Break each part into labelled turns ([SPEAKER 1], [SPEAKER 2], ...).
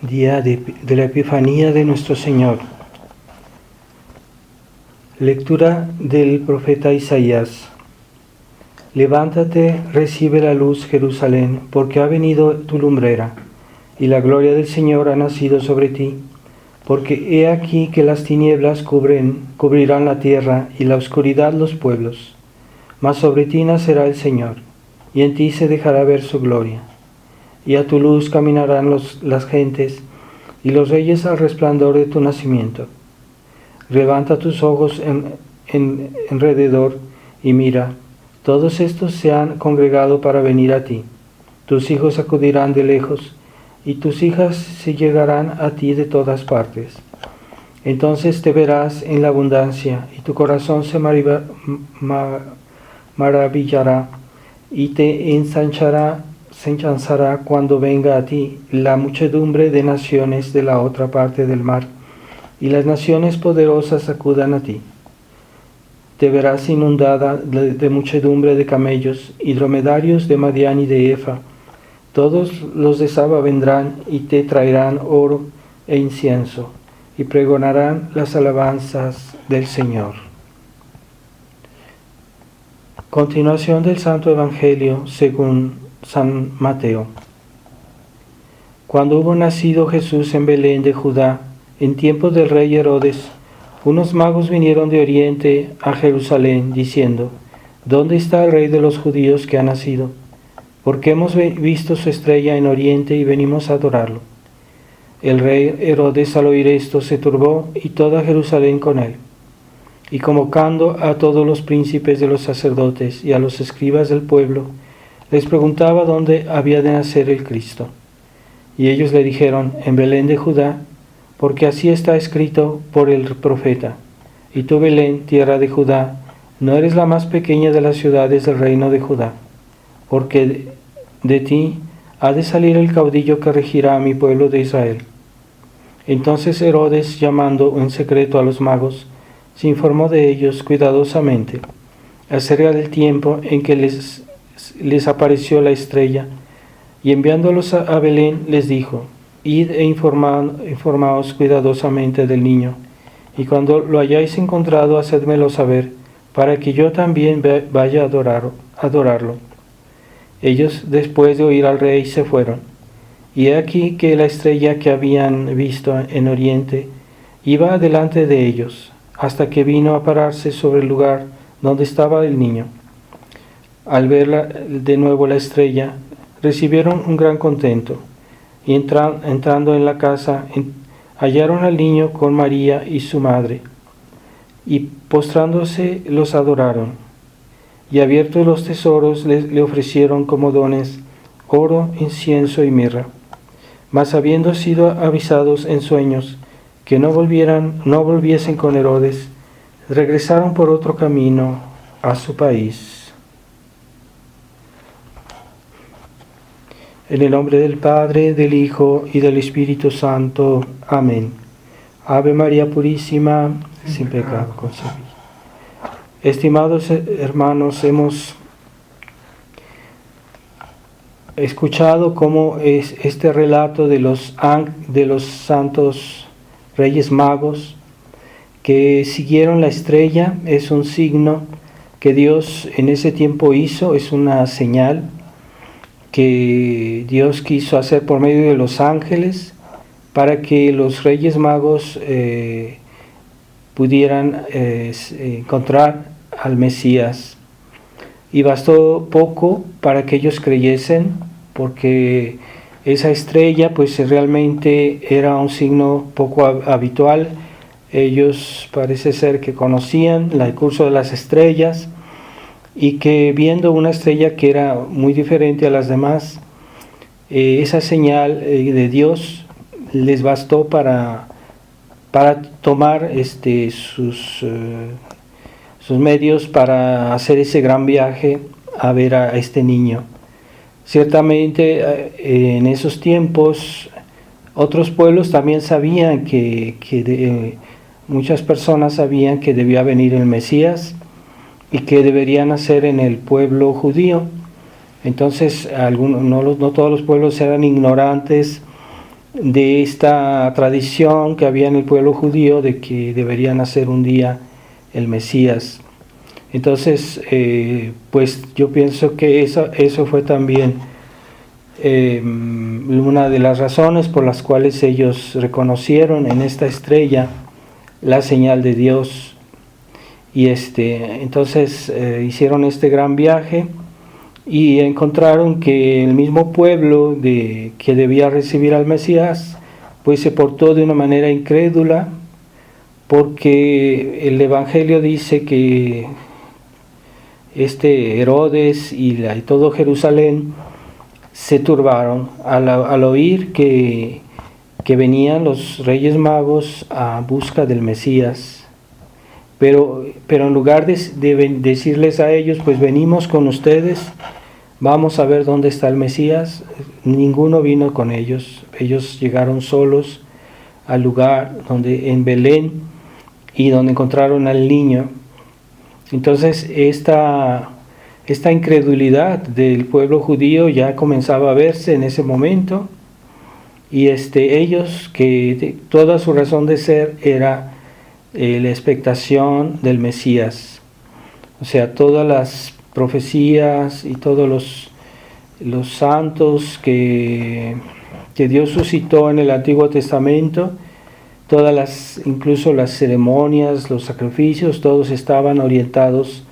[SPEAKER 1] día de la Epifanía de nuestro Señor. Lectura del profeta Isaías. Levántate, recibe la luz, Jerusalén, porque ha venido tu lumbrera, y la gloria del Señor ha nacido sobre ti. Porque he aquí que las tinieblas cubrirán la tierra, y la oscuridad los pueblos. Mas sobre ti nacerá el Señor, y en ti se dejará ver su gloria. Y a tu luz caminarán las gentes, y los reyes al resplandor de tu nacimiento. Levanta tus ojos alrededor y mira, todos estos se han congregado para venir a ti. Tus hijos acudirán de lejos, y tus hijas se llegarán a ti de todas partes. Entonces te verás en la abundancia, y tu corazón se maravillará, y te ensanchará cuando venga a ti la muchedumbre de naciones de la otra parte del mar, y las naciones poderosas acudan a ti. Te verás inundada de muchedumbre de camellos y dromedarios de Madián y de Efa. Todos los de Saba vendrán y te traerán oro e incienso, y pregonarán las alabanzas del Señor. Continuación del Santo Evangelio según San Mateo. Cuando hubo nacido Jesús en Belén de Judá, en tiempo del rey Herodes, unos magos vinieron de oriente a Jerusalén, diciendo: ¿Dónde está el rey de los judíos que ha nacido? Porque hemos visto su estrella en oriente y venimos a adorarlo. El rey Herodes, al oír esto, se turbó, y toda Jerusalén con él. Y convocando a todos los príncipes de los sacerdotes y a los escribas del pueblo, les preguntaba dónde había de nacer el Cristo. Y ellos le dijeron: en Belén de Judá, porque así está escrito por el profeta: y tú, Belén, tierra de Judá, no eres la más pequeña de las ciudades del reino de Judá, porque de ti ha de salir el caudillo que regirá a mi pueblo de Israel. Entonces Herodes, llamando en secreto a los magos, se informó de ellos cuidadosamente acerca del tiempo en que les apareció la estrella, y enviándolos a Belén les dijo: id e informaos cuidadosamente del niño, y cuando lo hayáis encontrado, hacedmelo saber, para que yo también vaya a adorarlo. Ellos, después de oír al rey, se fueron. Y he aquí que la estrella que habían visto en oriente iba delante de ellos, hasta que vino a pararse sobre el lugar donde estaba el niño. Al ver de nuevo la estrella, recibieron un gran contento, y entrando en la casa, hallaron al niño con María y su madre, y postrándose los adoraron. Y abiertos los tesoros le ofrecieron como dones oro, incienso y mirra. Mas habiendo sido avisados en sueños que no volviesen con Herodes, regresaron por otro camino a su país. En el nombre del Padre, del Hijo y del Espíritu Santo. Amén. Ave María Purísima, sin pecado concebida. Estimados hermanos, hemos escuchado cómo es este relato de los santos reyes magos que siguieron la estrella. Es un signo que Dios en ese tiempo hizo, es una señal que Dios quiso hacer por medio de los ángeles para que los reyes magos pudieran encontrar al Mesías. Y bastó poco para que ellos creyesen, porque esa estrella pues realmente era un signo poco habitual. Ellos parece ser que conocían el curso de las estrellas, y que viendo una estrella que era muy diferente a las demás, esa señal de Dios les bastó para tomar sus medios para hacer ese gran viaje a ver a este niño. Ciertamente en esos tiempos otros pueblos también sabían muchas personas sabían que debía venir el Mesías y que debería nacer en el pueblo judío. Entonces no todos los pueblos eran ignorantes de esta tradición que había en el pueblo judío de que debería nacer un día el Mesías. Entonces, pues yo pienso que eso fue también una de las razones por las cuales ellos reconocieron en esta estrella la señal de Dios. Y entonces hicieron este gran viaje y encontraron que el mismo pueblo que debía recibir al Mesías, pues se portó de una manera incrédula, porque el Evangelio dice que Herodes y todo Jerusalén se turbaron al oír que venían los Reyes Magos a busca del Mesías. Pero en lugar de decirles a ellos, pues venimos con ustedes, vamos a ver dónde está el Mesías, ninguno vino con ellos. Ellos llegaron solos al lugar en Belén, y donde encontraron al niño. Entonces esta incredulidad del pueblo judío ya comenzaba a verse en ese momento, y ellos, que toda su razón de ser era la expectación del Mesías. O sea, todas las profecías y todos los santos que Dios suscitó en el Antiguo Testamento, incluso las ceremonias, los sacrificios, todos estaban orientados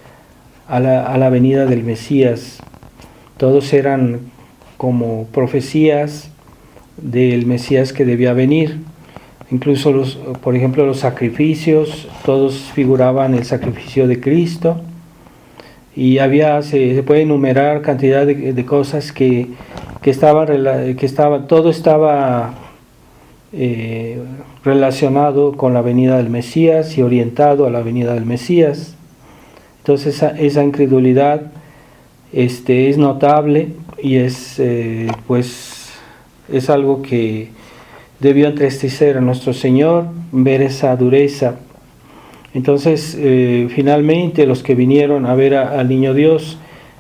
[SPEAKER 1] a la venida del Mesías. Todos eran como profecías del Mesías que debía venir. Incluso por ejemplo, los sacrificios, todos figuraban el sacrificio de Cristo, y se puede enumerar cantidad de cosas todo estaba relacionado con la venida del Mesías y orientado a la venida del Mesías. Entonces esa incredulidad es notable, y es algo que debió entristecer a nuestro Señor, ver esa dureza. Entonces, finalmente, los que vinieron a ver al niño Dios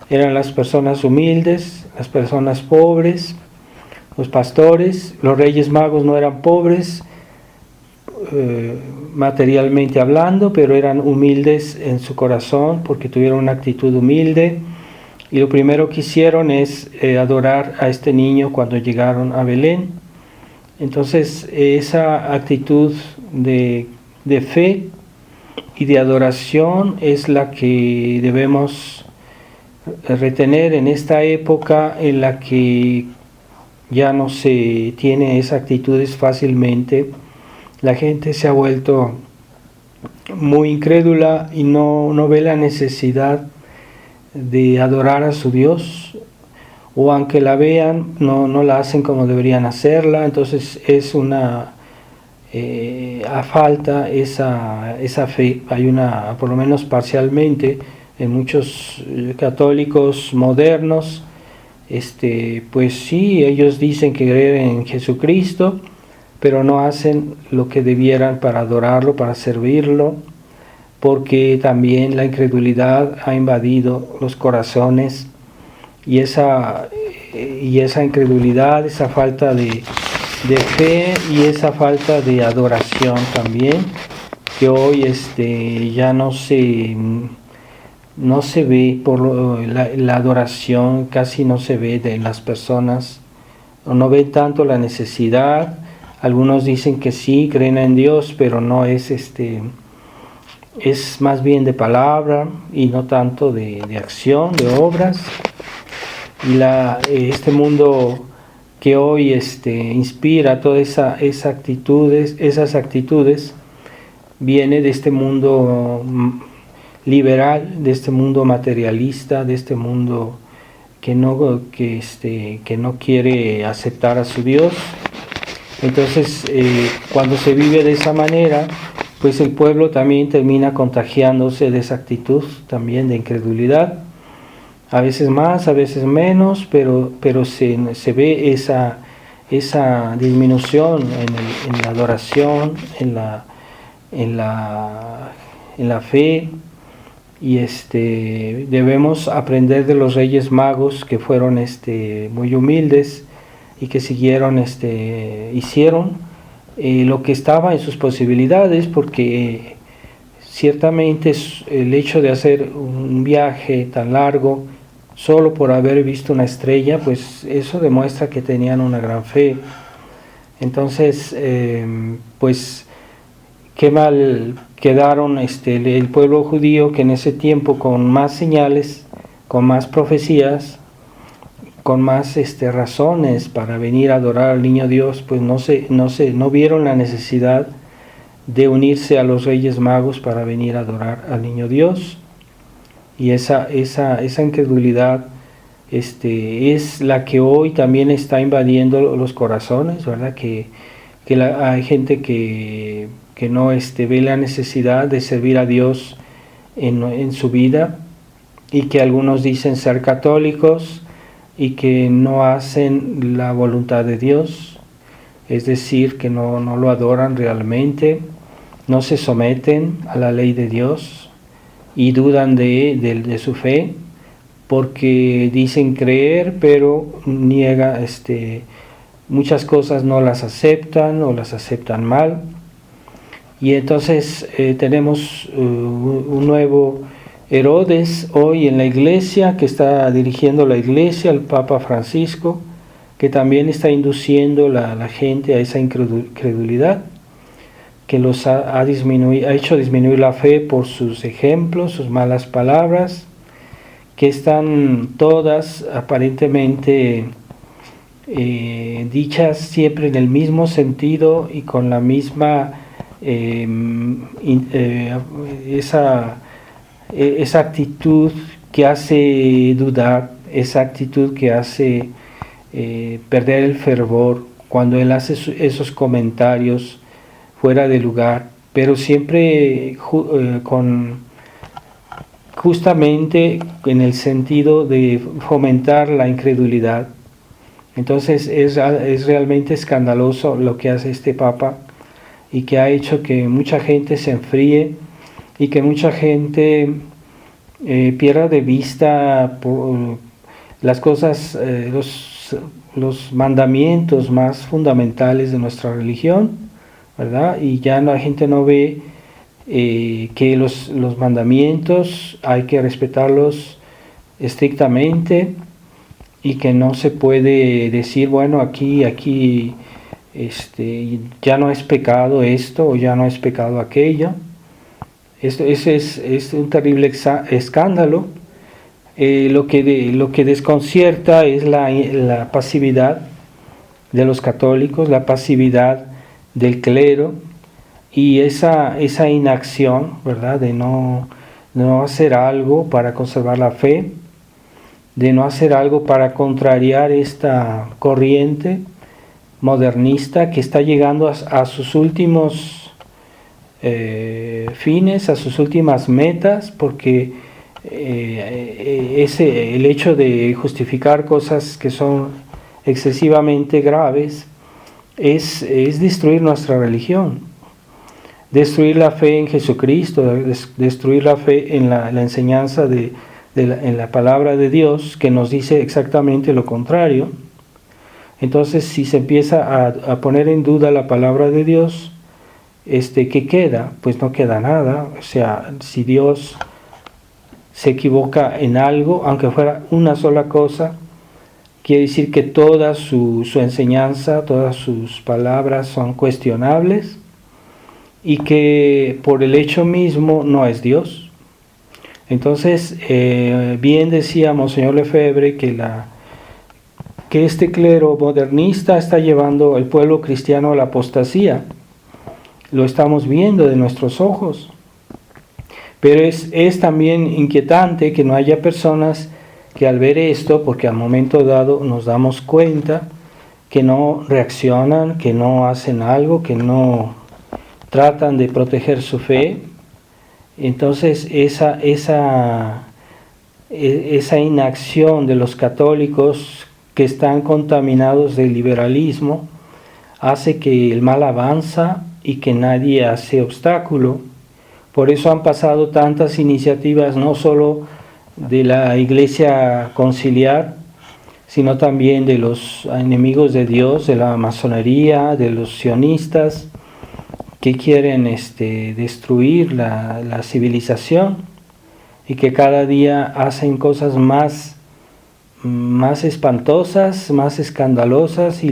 [SPEAKER 1] eran las personas humildes, las personas pobres, los pastores. Los Reyes Magos no eran pobres materialmente hablando, pero eran humildes en su corazón, porque tuvieron una actitud humilde, y lo primero que hicieron es adorar a este niño cuando llegaron a Belén. Entonces esa actitud de fe y de adoración es la que debemos retener en esta época, en la que ya no se tiene esas actitudes fácilmente. La gente se ha vuelto muy incrédula y no ve la necesidad de adorar a su Dios, o aunque la vean, no la hacen como deberían hacerla. Entonces es falta esa fe. Hay por lo menos parcialmente, en muchos católicos modernos, pues sí, ellos dicen que creen en Jesucristo, pero no hacen lo que debieran para adorarlo, para servirlo, porque también la incredulidad ha invadido los corazones, y esa incredulidad, esa falta de fe y esa falta de adoración también, que hoy ya no se ve, la adoración casi no se ve de las personas, no ven tanto la necesidad. Algunos dicen que sí, creen en Dios, pero no es es más bien de palabra y no tanto de acción, de obras. Y este mundo que hoy inspira todas esas actitudes, viene de este mundo liberal, de este mundo materialista, de este mundo que no quiere aceptar a su Dios. Entonces, cuando se vive de esa manera, pues el pueblo también termina contagiándose de esa actitud también de incredulidad. A veces más, a veces menos, pero se ve esa disminución en la adoración, en la fe. Y debemos aprender de los Reyes Magos, que fueron muy humildes, y que siguieron, hicieron lo que estaba en sus posibilidades, porque ciertamente el hecho de hacer un viaje tan largo solo por haber visto una estrella, pues eso demuestra que tenían una gran fe. Entonces, pues qué mal quedaron el pueblo judío, que en ese tiempo, con más señales, con más profecías, con más razones para venir a adorar al niño Dios, pues no vieron la necesidad de unirse a los Reyes Magos para venir a adorar al niño Dios. Y esa incredulidad es la que hoy también está invadiendo los corazones, ¿verdad? Que hay gente que no ve la necesidad de servir a Dios en su vida, y que algunos dicen ser católicos y que no hacen la voluntad de Dios, es decir, que no lo adoran realmente, no se someten a la ley de Dios y dudan de su fe, porque dicen creer, pero niega, muchas cosas no las aceptan o las aceptan mal. Y entonces tenemos un nuevo Herodes hoy en la iglesia, que está dirigiendo la iglesia, el Papa Francisco, que también está induciendo la gente a esa incredulidad, que los ha hecho disminuir la fe por sus ejemplos, sus malas palabras, que están todas aparentemente dichas siempre en el mismo sentido y con la misma esa actitud que hace dudar, esa actitud que hace perder el fervor cuando él hace esos comentarios fuera de lugar, pero siempre justamente en el sentido de fomentar la incredulidad. Entonces es realmente escandaloso lo que hace este Papa, y que ha hecho que mucha gente se enfríe y que mucha gente pierda de vista las cosas, los mandamientos más fundamentales de nuestra religión, ¿verdad? Y ya la gente no ve que los mandamientos hay que respetarlos estrictamente, y que no se puede decir, bueno, aquí ya no es pecado esto o ya no es pecado aquello. Ese es un terrible escándalo. Lo que desconcierta es la pasividad de los católicos, la pasividad del clero, y esa inacción, ¿verdad?, de no hacer algo para conservar la fe, de no hacer algo para contrariar esta corriente modernista que está llegando a sus últimos fines, a sus últimas metas, porque el hecho de justificar cosas que son excesivamente graves es destruir nuestra religión, destruir la fe en Jesucristo, destruir la fe en la enseñanza en la palabra de Dios, que nos dice exactamente lo contrario. Entonces, si se empieza a poner en duda la palabra de Dios, ¿qué queda? Pues no queda nada. O sea, si Dios se equivoca en algo, aunque fuera una sola cosa, quiere decir que toda su enseñanza, todas sus palabras son cuestionables, y que por el hecho mismo no es Dios. Entonces, bien decía Monseñor Lefebvre que este clero modernista está llevando al pueblo cristiano a la apostasía. Lo estamos viendo de nuestros ojos. Pero es también inquietante que no haya personas que al ver esto, porque al momento dado nos damos cuenta, que no reaccionan, que no hacen algo, que no tratan de proteger su fe. Entonces esa inacción de los católicos, que están contaminados del liberalismo, hace que el mal avanza y que nadie hace obstáculo. Por eso han pasado tantas iniciativas, no solo de la Iglesia Conciliar, sino también de los enemigos de Dios, de la masonería, de los sionistas, que quieren destruir la civilización y que cada día hacen cosas más espantosas, más escandalosas, y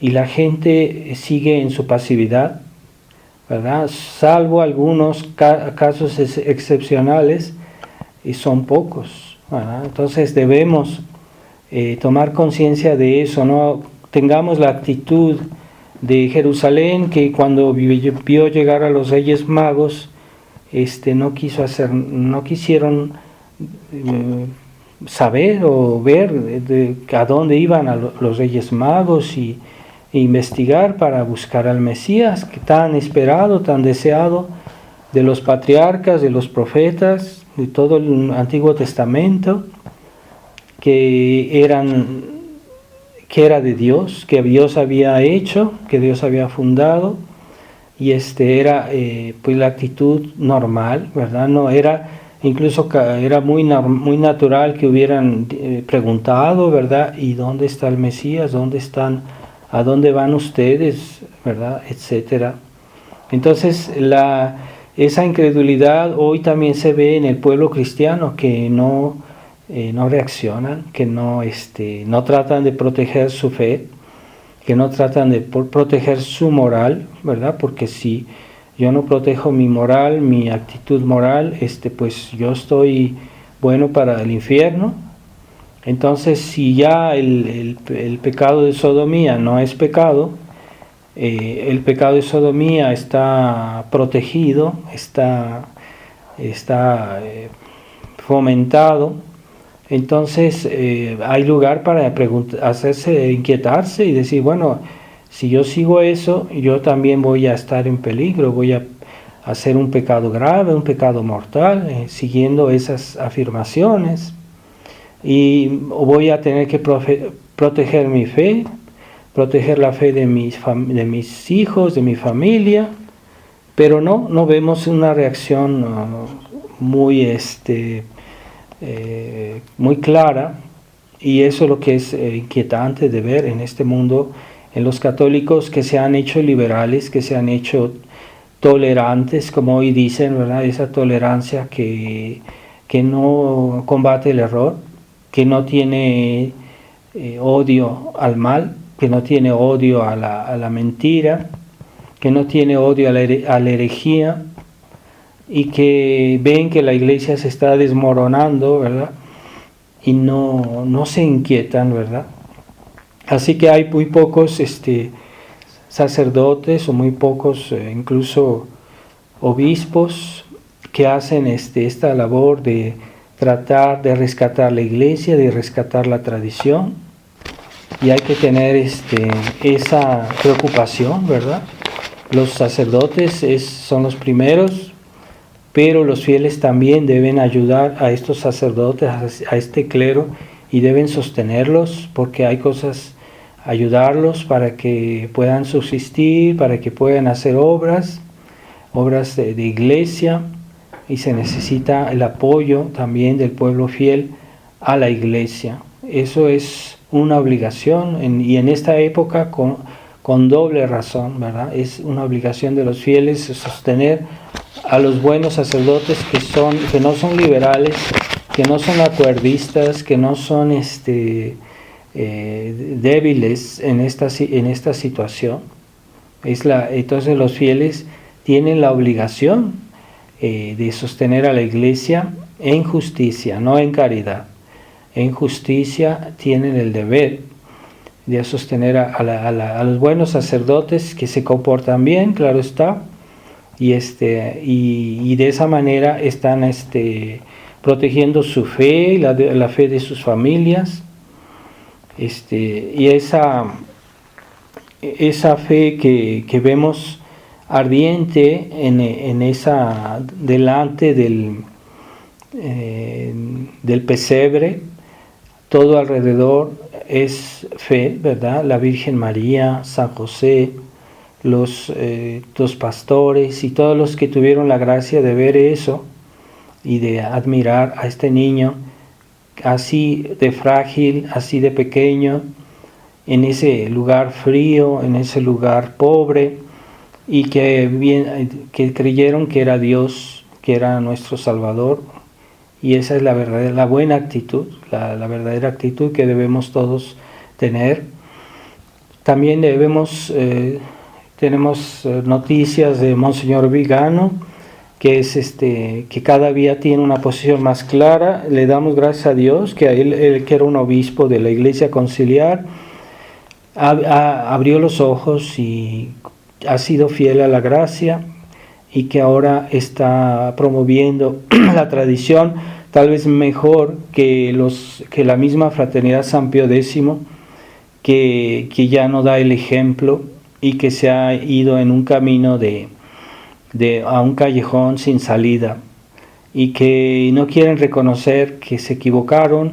[SPEAKER 1] la gente sigue en su pasividad, ¿verdad? Salvo algunos casos excepcionales, y son pocos, ¿verdad? Entonces debemos tomar conciencia de eso, no tengamos la actitud de Jerusalén, que cuando vio llegar a los Reyes Magos, no quisieron saber o ver a dónde iban los Reyes Magos e investigar para buscar al Mesías, que tan esperado, tan deseado de los patriarcas, de los profetas, de todo el Antiguo Testamento, que era de Dios, que Dios había hecho, que Dios había fundado, y era pues la actitud normal, ¿verdad? No era, incluso era muy natural que hubieran preguntado, ¿verdad? ¿Y dónde está el Mesías? ¿Dónde están? ¿A dónde van ustedes? ¿Verdad? Etcétera. Entonces esa incredulidad hoy también se ve en el pueblo cristiano, que no reaccionan, que no tratan de proteger su fe, que no tratan de proteger su moral, ¿verdad? Porque si yo no protejo mi moral, mi actitud moral, pues yo estoy bueno para el infierno. Entonces, si ya el pecado de sodomía no es pecado, el pecado de sodomía está protegido, está fomentado, entonces hay lugar para inquietarse y decir, bueno, si yo sigo eso, yo también voy a estar en peligro, voy a hacer un pecado grave, un pecado mortal, siguiendo esas afirmaciones, y voy a tener que proteger mi fe, proteger la fe de mis hijos, de mi familia, pero no vemos una reacción muy clara, y eso es lo que es inquietante de ver en este mundo, en los católicos que se han hecho liberales, que se han hecho tolerantes, como hoy dicen, ¿verdad? Esa tolerancia que no combate el error, que no tiene odio al mal, que no tiene odio a la mentira, que no tiene odio a la herejía, y que ven que la iglesia se está desmoronando, ¿verdad? Y no se inquietan, ¿verdad? Así que hay muy pocos sacerdotes, o muy pocos incluso obispos, que hacen esta labor de tratar de rescatar la iglesia, de rescatar la tradición, y hay que tener esa preocupación, ¿verdad? Los sacerdotes son los primeros, pero los fieles también deben ayudar a estos sacerdotes, a este clero, y deben sostenerlos, porque hay cosas, ayudarlos para que puedan subsistir, para que puedan hacer obras de iglesia, y se necesita el apoyo también del pueblo fiel a la iglesia. Eso es una obligación, y en esta época con doble razón, ¿verdad? Es una obligación de los fieles sostener a los buenos sacerdotes que no son liberales, que no son acuerdistas, que no son débiles en esta situación. Entonces los fieles tienen la obligación de sostener a la iglesia en justicia, no en caridad. En justicia tienen el deber de sostener a los buenos sacerdotes que se comportan bien, claro está, y de esa manera están protegiendo su fe, la fe de sus familias, y esa fe que vemos ardiente en esa delante del pesebre, todo alrededor es fe, ¿verdad? La Virgen María, San José, los pastores y todos los que tuvieron la gracia de ver eso y de admirar a este niño así de frágil, así de pequeño, en ese lugar frío, en ese lugar pobre, y que creyeron que era Dios, que era nuestro Salvador. Y esa es la buena actitud, la verdadera actitud que debemos todos tener. También tenemos noticias de Monseñor Vigano, que que cada día tiene una posición más clara. Le damos gracias a Dios que él que era un obispo de la Iglesia Conciliar, abrió los ojos y ha sido fiel a la gracia, y que ahora está promoviendo la tradición, tal vez mejor que la misma Fraternidad San Pío X, que ya no da el ejemplo y que se ha ido en un camino a un callejón sin salida, y que no quieren reconocer que se equivocaron,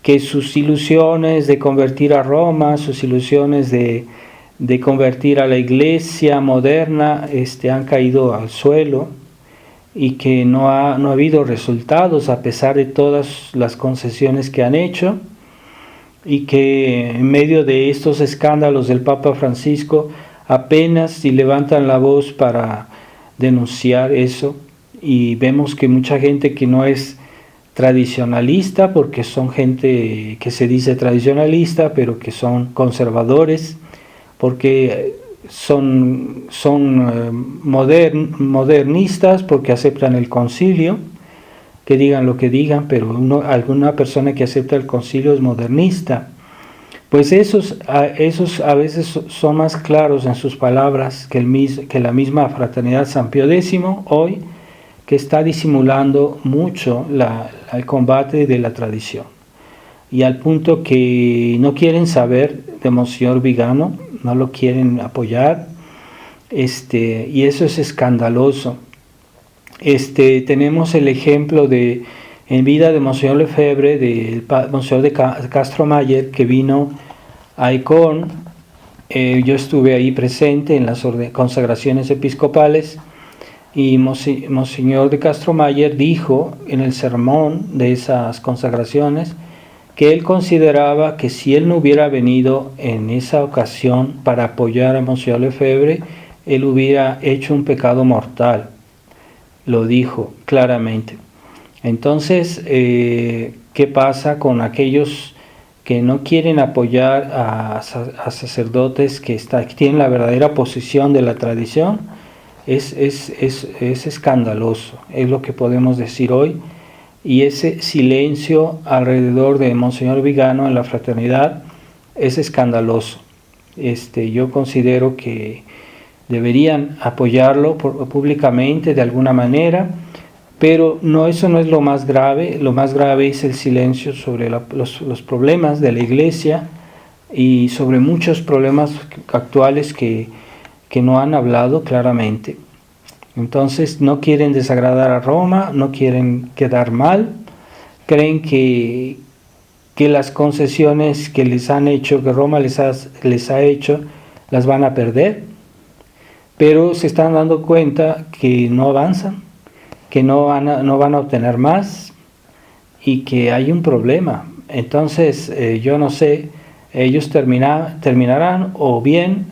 [SPEAKER 1] que sus ilusiones de convertir a Roma, sus ilusiones de convertir a la Iglesia moderna han caído al suelo, y que no ha habido resultados a pesar de todas las concesiones que han hecho, y que en medio de estos escándalos del Papa Francisco apenas si levantan la voz para denunciar eso. Y vemos que mucha gente que no es tradicionalista, porque son gente que se dice tradicionalista pero que son conservadores, porque son modernistas, porque aceptan el concilio, que digan lo que digan, pero alguna persona que acepta el concilio es modernista. Pues esos a veces son más claros en sus palabras que la misma Fraternidad San Pío X hoy, que está disimulando mucho el combate de la tradición, y al punto que no quieren saber de Monseñor Vigano, no lo quieren apoyar, y eso es escandaloso. Tenemos el ejemplo en vida de Monseñor Lefebvre, de Monseñor de Castro-Mayer, que vino a Icón. Yo estuve ahí presente en las consagraciones episcopales, y Monseñor de Castro-Mayer dijo en el sermón de esas consagraciones que él consideraba que si él no hubiera venido en esa ocasión para apoyar a Monseñor Lefebvre, él hubiera hecho un pecado mortal. Lo dijo claramente. Entonces, ¿qué pasa con aquellos que no quieren apoyar a sacerdotes que tienen la verdadera posición de la tradición? Es escandaloso, es lo que podemos decir hoy. Y ese silencio alrededor de Monseñor Vigano en la fraternidad es escandaloso. Yo considero que deberían apoyarlo públicamente de alguna manera, pero eso no es lo más grave. Lo más grave es el silencio sobre los problemas de la Iglesia, y sobre muchos problemas actuales que no han hablado claramente. Entonces no quieren desagradar a Roma, no quieren quedar mal, creen que las concesiones que les han hecho, que Roma les ha hecho, las van a perder, pero se están dando cuenta que no avanzan, que no van a obtener más, y que hay un problema. Entonces yo no sé, ellos terminarán o bien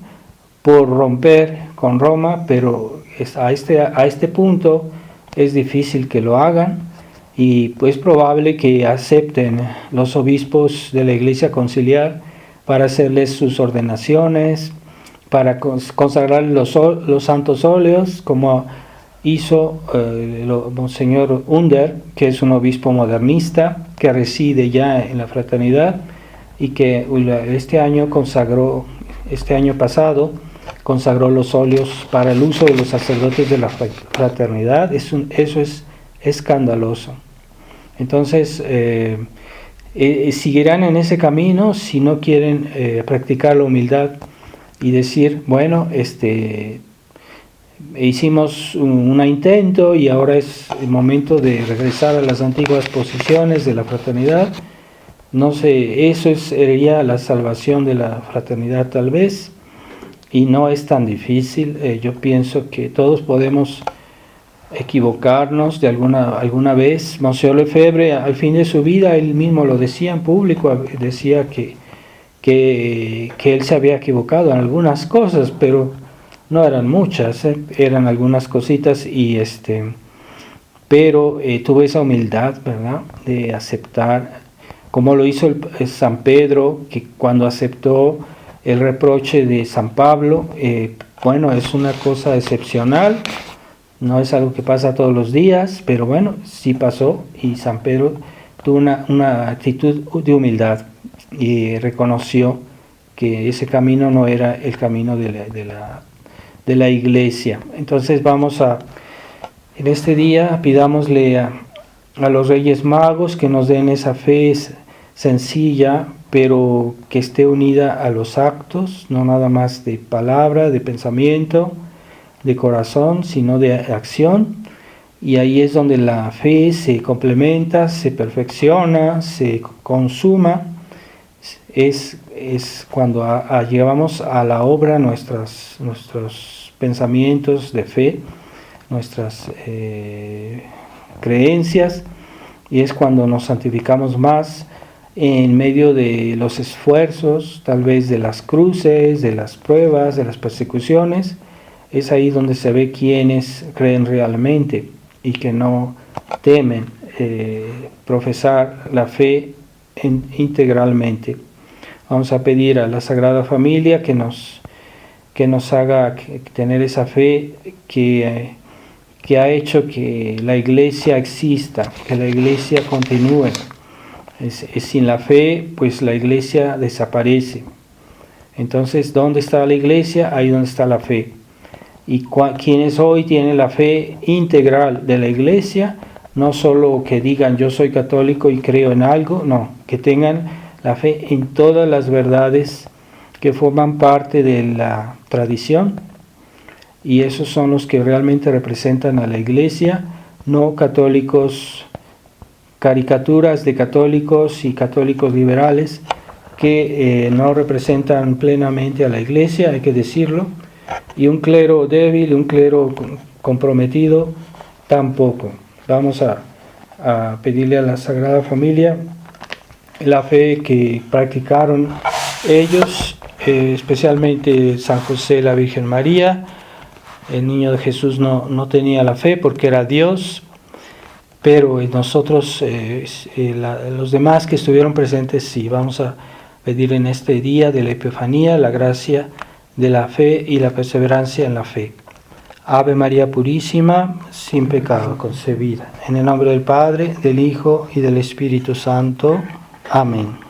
[SPEAKER 1] por romper con Roma, pero a este punto es difícil que lo hagan, y pues probable que acepten los obispos de la Iglesia Conciliar para hacerles sus ordenaciones, para consagrar los santos óleos, como hizo Monseñor Under, que es un obispo modernista que reside ya en la fraternidad, y que este año pasado consagró los óleos para el uso de los sacerdotes de la fraternidad. Eso es escandaloso. Entonces seguirán en ese camino si no quieren practicar la humildad y decir, bueno, hicimos un intento y ahora es el momento de regresar a las antiguas posiciones de la fraternidad. No sé, sería la salvación de la fraternidad tal vez, y no es tan difícil. Yo pienso que todos podemos equivocarnos de alguna vez. Monsieur Lefebvre, al fin de su vida, él mismo lo decía en público, decía que él se había equivocado en algunas cosas, pero no eran muchas, eran algunas cositas, pero tuvo esa humildad, ¿verdad?, de aceptar, como lo hizo San Pedro, que cuando aceptó el reproche de San Pablo, bueno, es una cosa excepcional, no es algo que pasa todos los días, pero bueno, sí pasó, y San Pedro tuvo una actitud de humildad y reconoció que ese camino no era el camino de la iglesia. Entonces en este día pidámosle a los Reyes Magos que nos den esa fe sencilla, pero que esté unida a los actos, no nada más de palabra, de pensamiento, de corazón, sino de acción. Y ahí es donde la fe se complementa, se perfecciona, se consuma. Es cuando llevamos a la obra nuestros pensamientos de fe, nuestras creencias, y es cuando nos santificamos más en medio de los esfuerzos, tal vez de las cruces, de las pruebas, de las persecuciones. Es ahí donde se ve quienes creen realmente y que no temen profesar la fe integralmente. Vamos a pedir a la Sagrada Familia que nos haga tener esa fe que ha hecho que la Iglesia exista, que la Iglesia continúe. Sin la fe, pues la Iglesia desaparece. Entonces, ¿dónde está la Iglesia? Ahí donde está la fe. Y quienes hoy tienen la fe integral de la Iglesia, no solo que digan yo soy católico y creo en algo, no, que tengan la fe en todas las verdades que forman parte de la tradición, y esos son los que realmente representan a la Iglesia, no católicos, caricaturas de católicos y católicos liberales que no representan plenamente a la Iglesia, hay que decirlo, y un clero débil, un clero comprometido tampoco. Vamos a pedirle a la Sagrada Familia la fe que practicaron ellos, especialmente San José, la Virgen María. El niño de Jesús no tenía la fe porque era Dios, pero nosotros, los demás que estuvieron presentes, sí. Vamos a pedir en este día de la Epifanía la gracia de la fe y la perseverancia en la fe. Ave María Purísima, sin pecado concebida. En el nombre del Padre, del Hijo y del Espíritu Santo. Amén.